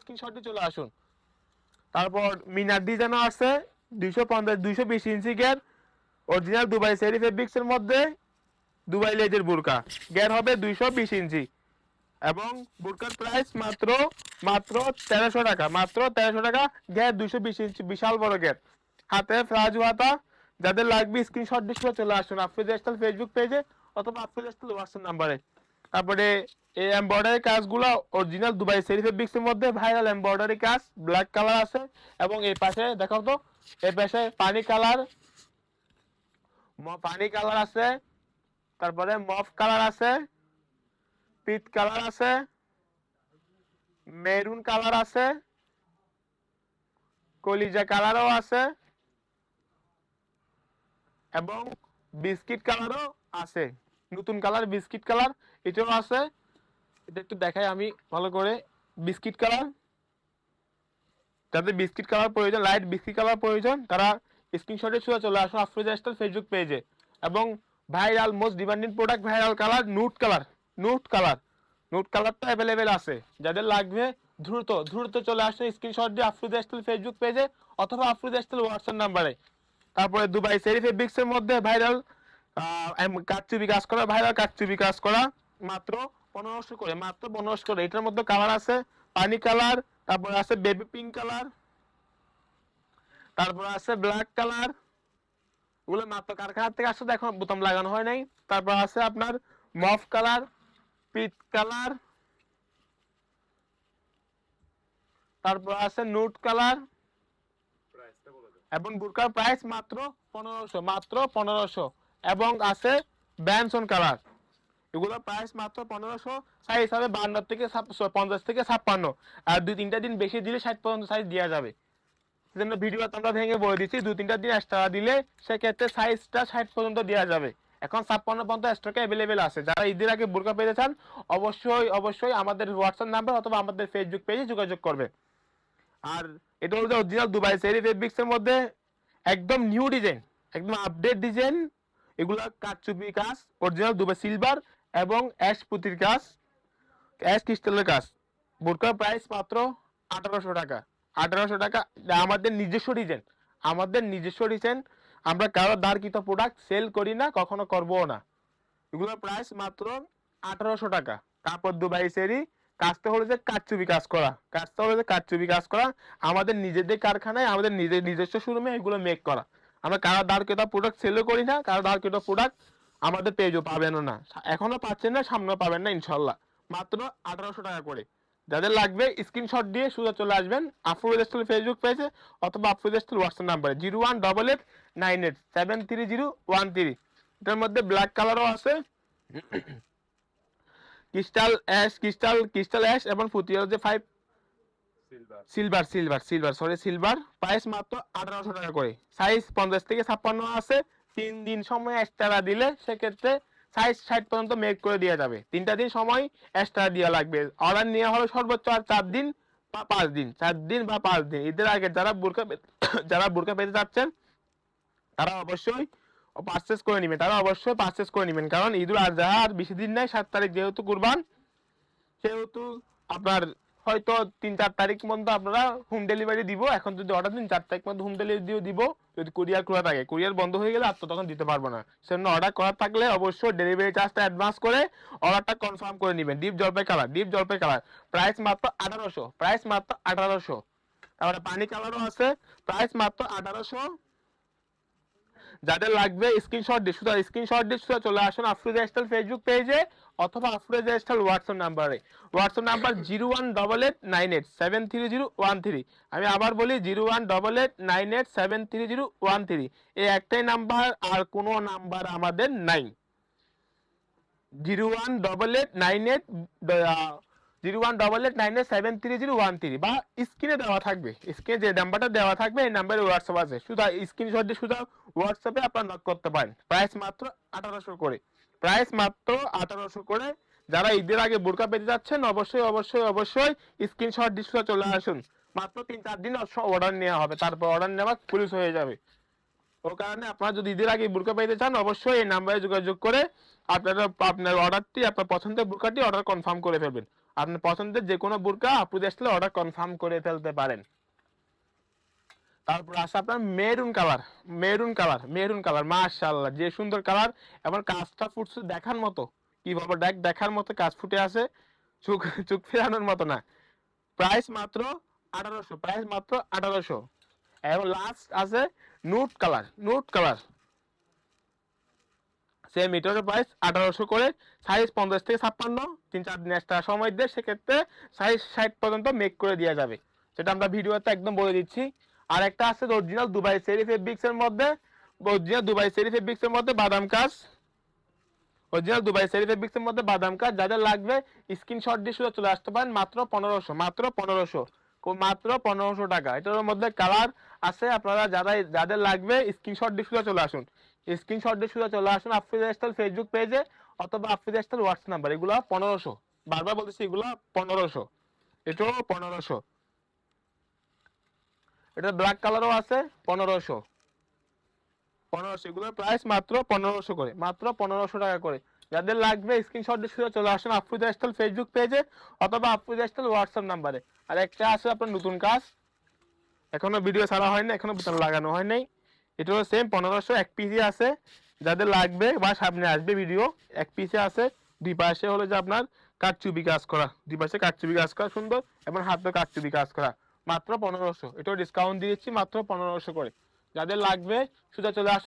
Screenshot দিয়ে চলে আসুন। তারপর মিনার ডিজাইনও আছে 250 220 ইঞ্চি গ্যার, অরিজিনাল দুবাই সেরি ফেব্রিক্সের মধ্যে দুবাই লেজের বুরকা, গ্যার হবে 220 ইঞ্চি এবং বুরকার প্রাইস মাত্র মাত্র 1300 টাকা, মাত্র 1300 টাকা। গ্যার 220 ইঞ্চি, বিশাল বড় গ্যার, হাতে ফ্রাজু হাতা। যাদের লাগবে স্ক্রিনশট দিয়ে চলে আসুন আফরোজ স্টাইল ফেসবুক পেজে অথবা আফরোজ স্টাইল হোয়াটসঅ্যাপ নাম্বারে। তারপরে এই এমব্রয়ডারি কাজগুলো অরিজিনাল দুবাই সেরি ফেব্রিক্সের মধ্যে ভাইরাল এমব্রয়ডারি কাজ, ব্ল্যাক কালার আছে এবং এই পাশে দেখাও তো, এই পাশে পানি কালার আছে, তারপরে মফ কালার আছে, পিট কালার আছে, মেরুন কালার আছে, কলিজা কালারও আছে এবং বিস্কিট কালারও আছে, নতুন কালার বিস্কিট কালার এটাও আছে। এটা একটু দেখাই আমি ভালো করে। বিস্কিট কালার, যাদের বিস্কিট কালার প্রয়োজন, লাইট বিস্কিট কালার প্রয়োজন, তারা স্ক্রিনশটে চলে আসুন আফরোজ স্টাইল ফেসবুক পেজে। এবং viral most demanding product viral colour nude colour, nude কালারটা অ্যাভেলেবেল আছে। যাদের লাগবে দ্রুত দ্রুত চলে আসুন স্ক্রিনশট দিয়ে আফরোজ স্টাইল ফেসবুক পেজে অথবা আফরোজ স্টাইল হোয়াটসঅ্যাপ নাম্বারে। তারপরে দুবাই সেরি ফেব্রিক্সের মধ্যে ভাইরাল কারচুপি কাজ করা, ভাইরাল কারচুপি কাজ করা মাত্র 1500 করে, মাত্র 1500 করে। এটার মধ্যে কালার আছে পানি কালার, তারপরে আছে বেবি পিঙ্ক কালার, তারপরে আছে ব্ল্যাক কালার, ওগুলো মাত্র কারখানা থেকে আসছে, এখন বোতাম লাগানো হয় নাই। তারপর আছে আপনার মফ কালার, পিট কালার, তারপর আছে নুট কালার এবং বুরকার প্রাইস মাত্র 1500, মাত্র 1500। এবং আছে ব্যানসন কালার, এগুলো প্রাইস মাত্র 1500। সাইজ হবে 52 থেকে 50 থেকে 56, আর 2-3টা দিন বেশি দিলে 60 পর্যন্ত সাইজ দেওয়া যাবে। সেজন্য ভিডিওতে আমরা ভেঙে বলে দিচ্ছি 2-3টা দিন এক্সট্রা দিলে সেক্ষেত্রে সাইজটা 60 পর্যন্ত দেওয়া যাবে। এখন 56 পর্যন্ত স্টকে অ্যাভেলেবেল আছে। যারা ঈদের আগে বোরকা পেতে চান অবশ্যই আমাদের হোয়াটসঅ্যাপ নাম্বার অথবা আমাদের ফেসবুক পেজে যোগাযোগ করবে। আর এটা হচ্ছে অরিজিনাল দুবাই সেরি ফেব্রিক্সের মধ্যে একদম নিউ ডিজাইন, একদম আপডেট ডিজাইন। এগুলা কারচুপি কাজ, অরিজিনাল দুবাই সিলভার এবং অ্যাশ পুঁতির কাজ, অ্যাশ ক্রিস্টালের কাজ। বোরকার প্রাইস মাত্র 1800 টাকা, 1800 টাকা। আমাদের নিজস্ব ডিজাইন, আমাদের নিজস্ব ডিজাইন। আমরা কারো দাঁড়কৃত প্রোডাক্ট সেল করি না, কখনো করবো না। এগুলোর প্রাইস মাত্র 1800 টাকা। কাপড় দুবাই সেরি, কাজটা হলো যে কারচুপি কাজ করা, কাজটা হলো যে কারচুপি কাজ করা। আমাদের নিজেদের কারখানায়, আমাদের নিজস্ব শোরুমে এগুলো মেক করা। আমরা কারো দাঁড়কৃত প্রোডাক্ট সেলও করি না, কারো দাঁড়কৃত প্রোডাক্ট আমাদের পেজও পাবেন না, এখনো পাচ্ছেন না, সামনেও পাবেন না ইনশাল্লাহ। মাত্র 1800 টাকা করে। যাদের লাগবে স্ক্রিনশট দিয়ে সোজা চলে আসবেন আফরোজ স্টাইল ফেসবুক পেজে অথবা আফরোজ স্টাইল হোয়াটসঅ্যাপ নাম্বারে 01889873013। এটার মধ্যে ব্ল্যাক কালারও আছে, ক্রিস্টাল অ্যাশ এবং ফুটিয়ে যে 5 সিলভার। প্রাইস মাত্র 1800 টাকা করে। সাইজ 50 থেকে 56 আছে। 3 দিন সময় এক্সট্রা দিলে সেক্ষেত্রে সাইজ 60 পর্যন্ত মেক করে দেওয়া যাবে। 3টা দিন সময় এক্সট্রা দেওয়া লাগবে। অর্ডার নেওয়া হলো সর্বোচ্চ আর 4 দিন বা 5 দিন, 4 দিন বা 5 দিন। ঈদের আগে যারা বোরকা পেতে যাচ্ছেন তারা অবশ্যই পারচেস করে নেবেন, কারণ ঈদুল আজহা আর বেশি দিন নাই। 7 তারিখ যেহেতু কুরবান, সেহেতু আপনার হয়তো 3-4 তারিখ পর্যন্ত আপনারা হোম ডেলিভারি দিব। এখন যদি অর্ডার দিন 4 তারিখ পর্যন্ত হোম ডেলিভারি দিব, যদি কুরিয়ার খোলা থাকে। কুরিয়ার বন্ধ হয়ে গেলে আর তো তখন দিতে পারবো না। সেজন্য অর্ডার করার থাকলে অবশ্যই ডেলিভারি চার্জটা অ্যাডভান্স করে অর্ডারটা কনফার্ম করে নেবেন। ডিপ জলপাই কালার, প্রাইস মাত্র 1800। তারপরে পানি কালারও আছে, প্রাইস মাত্র 1800। যাদের লাগবে স্ক্রিনশট দিয়ে চলে আসুন আফরোজ স্টাইল ফেসবুক পেজে অথবা আফরোজ স্টাইল হোয়াটসঅ্যাপ নাম্বার 01889873013। আমি আবার বলি 01889873013। এই একটাই নাম্বার, আর কোনো নাম্বার আমাদের নাই। 01889873013 বা স্ক্রিনে দেওয়া থাকবে, স্ক্রিনে যে নাম্বারটা দেওয়া থাকবে এই নাম্বারে হোয়াটসঅ্যাপ আছে। শুধু স্ক্রিনশট দিয়ে শুধু হোয়াটসঅ্যাপে আপনারা নক করতে পারেন। প্রাইস মাত্র 1800 করে, যারা ঈদের আগে বোরকা পেতে যাচ্ছেন অবশ্যই স্ক্রিনশট দিয়ে চলে আসুন। মাত্র 3-4 দিন অর্ডার নেওয়া হবে, তারপর অর্ডার নেওয়া পুলিশ হয়ে যাবে। ও কারণে আপনারা যদি ঈদের আগে বোরকা পেতে চান অবশ্যই এই নাম্বারে যোগাযোগ করে আপনার অর্ডারটি, আপনার পছন্দের বোরকাটি অর্ডার কনফার্ম করে ফেলবেন। আপনার পছন্দের যে কোনো বোরকা আপুদের আসলে অর্ডার কনফার্ম করে ফেলতে পারেন। তারপর আসে আপনার মেরুন কালার মাশাআল্লাহ যে সুন্দর কালার এবং কাজটা ফুটছে দেখার মতো, কি বলবো দেখার মতো কাজ ফুটে আছে, চোখ চোখ ফেরানোর মতো না। প্রাইস মাত্র 1800, প্রাইস মাত্র 1800। এবং লাস্ট আছে নুট কালার সেম এটারও প্রাইস 1800 করে। সাইজ 50 থেকে 56, 3-4 দিন এক্সট্রা সময় দিয়ে সেক্ষেত্রে সাইজ 60 পর্যন্ত মেক করে দেওয়া যাবে, সেটা আমরা ভিডিওতে একদম বলে দিচ্ছি। আর একটা আছে অরিজিনাল দুবাই সেরি ফেব্রিক্সের মধ্যে বাদাম কাজ, যাদের লাগবে স্ক্রিনশট দিয়ে শুধু চলে আসতে পারেন মাত্র 1500 টাকা। এটার মধ্যে কালার আছে, আপনারা যাদের লাগবে স্ক্রিনশট দিয়ে শুধু চলে আসুন, আফ্রিজ স্টাইল ফেসবুক পেজে অথবা আফ্রিজ স্টাইল হোয়াটসঅ্যাপ নাম্বার। এগুলো 1500, বারবার বলতেছি এগুলো 1500, এটাও 1500। এটা ব্ল্যাক কালারও আছে 1500, এগুলোর প্রাইস মাত্র 1500 করে, মাত্র 1500 টাকা করে। যাদের লাগবে স্ক্রিনশট দিয়ে চলে আসুন আফ্রিজ স্টাইল ফেসবুক পেজে অথবা আফ্রিজ স্টাইল হোয়াটসঅ্যাপ নাম্বারে। আর একটা আছে আপনার নতুন কাজ, এখনো ভিডিও ছাড়া হয়নি, এখনো বোতাম লাগানো হয় নাই, এটাও সেম 1500, এক পিসি আছে। যাদের লাগবে বা সামনে আসবে ভিডিও, এক পিসে আছে। দুই পাশে হলো যে আপনার দুই পাশে কারচুপি কাজ করা সুন্দর এবং হাতে কারচুপি কাজ করা, মাত্র 1500। এটাও ডিসকাউন্ট দিয়েছি মাত্র 1500 করে। যাদের লাগবে সোজা চলে আসুন